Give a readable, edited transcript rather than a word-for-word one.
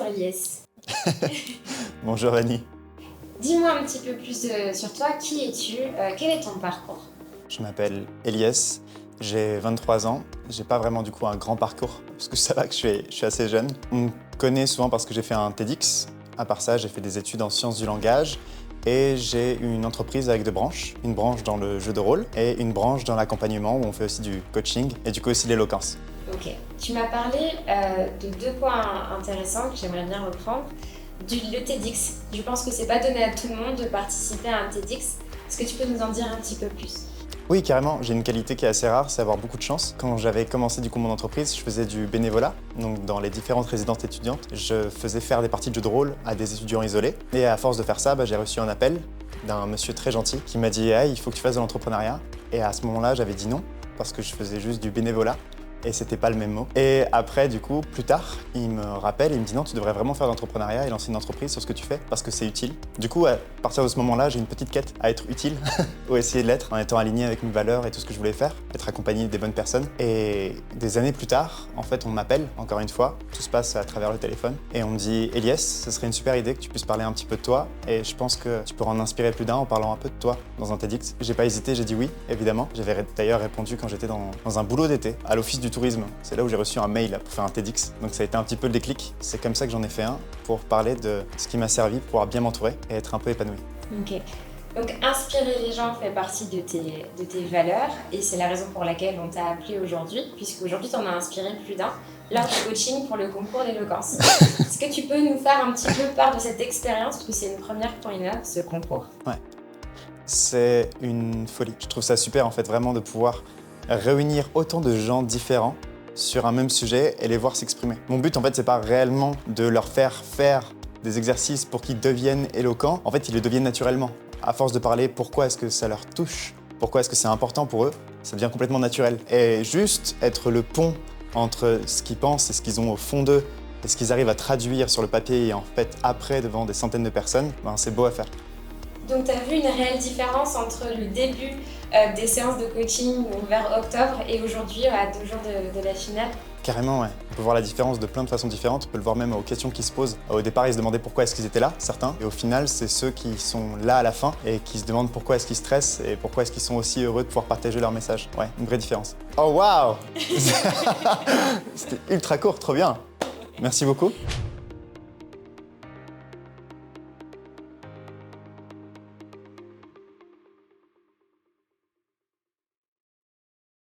Ilyes. Bonjour Annie. Dis-moi un petit peu plus sur toi. Qui es-tu? Quel est ton parcours? Je m'appelle Ilyes, j'ai 23 ans. J'ai pas vraiment du coup un grand parcours, parce que ça va que je suis assez jeune. On me connaît souvent parce que j'ai fait un TEDx. À part ça, j'ai fait des études en sciences du langage et j'ai une entreprise avec deux branches. Une branche dans le jeu de rôle et une branche dans l'accompagnement où on fait aussi du coaching et du coup aussi l'éloquence. Ok. Tu m'as parlé de deux points intéressants que j'aimerais bien reprendre. Le TEDx. Je pense que c'est pas donné à tout le monde de participer à un TEDx. Est-ce que tu peux nous en dire un petit peu plus? Oui, carrément. J'ai une qualité qui est assez rare, c'est avoir beaucoup de chance. Quand j'avais commencé du coup mon entreprise, je faisais du bénévolat. Donc dans les différentes résidences étudiantes, je faisais faire des parties de jeux de rôle à des étudiants isolés. Et à force de faire ça, j'ai reçu un appel d'un monsieur très gentil qui m'a dit hey, il faut que tu fasses de l'entrepreneuriat. Et à ce moment-là, j'avais dit non parce que je faisais juste du bénévolat. Et c'était pas le même mot. Et après, du coup, plus tard, il me rappelle et il me dit non, tu devrais vraiment faire de l'entrepreneuriat et lancer une entreprise sur ce que tu fais parce que c'est utile. Du coup, à partir de ce moment-là, j'ai une petite quête à être utile ou essayer de l'être en étant aligné avec mes valeurs et tout ce que je voulais faire, être accompagné des bonnes personnes. Et des années plus tard, en fait, on m'appelle encore une fois. Tout se passe à travers le téléphone et on me dit Ilyes, ce serait une super idée que tu puisses parler un petit peu de toi et je pense que tu pourras en inspirer plus d'un en parlant un peu de toi dans un TEDx. J'ai pas hésité, j'ai dit oui, évidemment. J'avais d'ailleurs répondu quand j'étais dans un boulot d'été à l'office du tourisme. C'est là où j'ai reçu un mail pour faire un TEDx. Donc ça a été un petit peu le déclic. C'est comme ça que j'en ai fait un pour parler de ce qui m'a servi pour pouvoir bien m'entourer et être un peu épanoui. Ok. Donc inspirer les gens fait partie de tes valeurs et c'est la raison pour laquelle on t'a appelé aujourd'hui, puisqu'aujourd'hui tu en as inspiré plus d'un lors du coaching pour le concours d'éloquence. Est-ce que tu peux nous faire un petit peu part de cette expérience, parce que c'est une première pour Ina, ce concours? Ouais. C'est une folie. Je trouve ça super en fait vraiment de pouvoir réunir autant de gens différents sur un même sujet et les voir s'exprimer. Mon but en fait c'est pas réellement de leur faire des exercices pour qu'ils deviennent éloquents. En fait ils le deviennent naturellement. À force de parler pourquoi est-ce que ça leur touche, pourquoi est-ce que c'est important pour eux, ça devient complètement naturel. Et juste être le pont entre ce qu'ils pensent et ce qu'ils ont au fond d'eux et ce qu'ils arrivent à traduire sur le papier et en fait après devant des centaines de personnes, c'est beau à faire. Donc tu as vu une réelle différence entre le début des séances de coaching vers octobre et aujourd'hui à 2 jours de la finale? Carrément, ouais. On peut voir la différence de plein de façons différentes. On peut le voir même aux questions qui se posent. Au départ, ils se demandaient pourquoi est-ce qu'ils étaient là, certains. Et au final, c'est ceux qui sont là à la fin et qui se demandent pourquoi est-ce qu'ils stressent et pourquoi est-ce qu'ils sont aussi heureux de pouvoir partager leur message. Ouais, une vraie différence. Oh waouh! C'était ultra court, trop bien. Merci beaucoup.